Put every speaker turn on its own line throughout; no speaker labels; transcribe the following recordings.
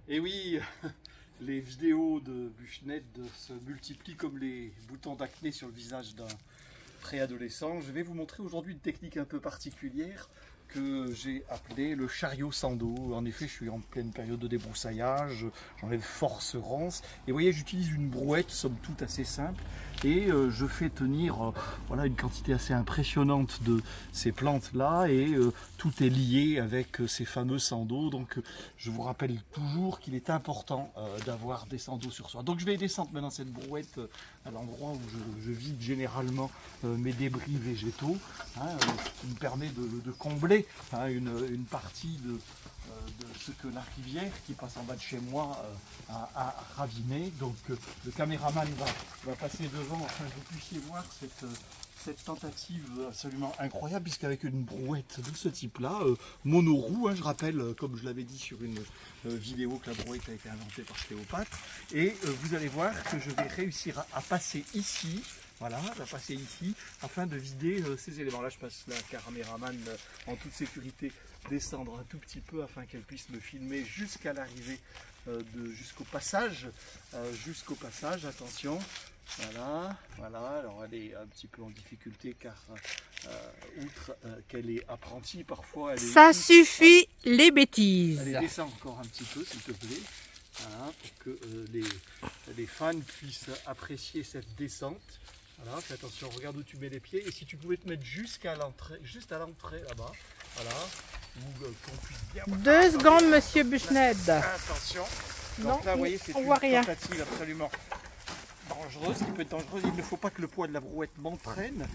Et oui, les vidéos de Buchnet se multiplient comme les boutons d'acné sur le visage d'un préadolescent. Je vais vous montrer aujourd'hui une technique un peu particulière que j'ai appelé le chariot sans dos. En effet, je suis en pleine période de débroussaillage, j'enlève force rance. Et vous voyez, j'utilise une brouette, somme toute assez simple, et je fais tenir voilà, une quantité assez impressionnante de ces plantes-là, et tout est lié avec ces fameux sandaux. Donc je vous rappelle toujours qu'il est important d'avoir des sandaux sur soi. Donc je vais descendre maintenant cette brouette à l'endroit où je vide généralement mes débris végétaux, ce qui me permet de combler une partie de ce que la rivière qui passe en bas de chez moi a raviné. Donc le caméraman va passer devant afin que vous puissiez voir cette tentative absolument incroyable, puisqu'avec une brouette de ce type-là, monoroue, je rappelle, comme je l'avais dit sur une vidéo, que la brouette a été inventée par Cléopâtre, et vous allez voir que je vais réussir à passer ici. Voilà, elle va passer ici afin de vider ces éléments. Là, je passe la caméraman en toute sécurité descendre un tout petit peu afin qu'elle puisse me filmer jusqu'à l'arrivée, jusqu'au passage. Attention. Voilà, alors elle est un petit peu en difficulté car outre qu'elle est apprentie, parfois elle est...
Ça suffit les bêtises.
Allez, descends encore un petit peu s'il te plaît, voilà, pour que les fans puissent apprécier cette descente. Voilà, fais attention, regarde où tu mets les pieds, et si tu pouvais te mettre jusqu'à l'entrée, juste à l'entrée là-bas, voilà, où qu'on puisse bien voir.
2 secondes, monsieur Buchnet.
Attention. Donc
non,
là, vous voyez, c'est une tentative absolument dangereuse, qui peut être dangereuse. Il ne faut pas que le poids de la brouette m'entraîne.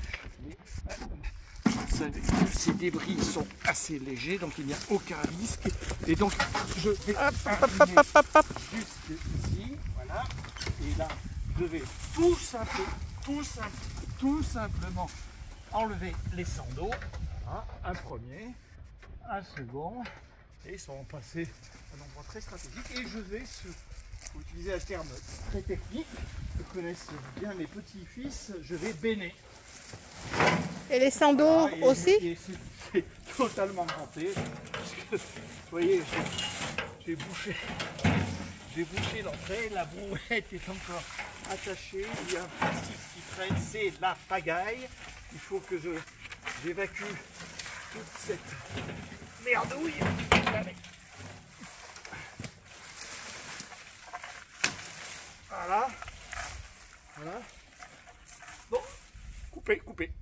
Ces débris sont assez légers, donc il n'y a aucun risque. Et donc, je vais juste ici, voilà. Et là, je vais tout simplement enlever les sandaux. Voilà, un premier, un second, et ils sont passés à un endroit très stratégique. Et je vais, pour utiliser un terme très technique que connaissent bien mes petits-fils, je vais béner.
Et les sandaux
voilà,
aussi?
C'est totalement rentré. Vous voyez, j'ai bouché l'entrée, la brouette est encore attachée, il y a un plastique qui traîne, c'est la pagaille. Il faut que j'évacue toute cette merdouille. Voilà. Bon, coupez.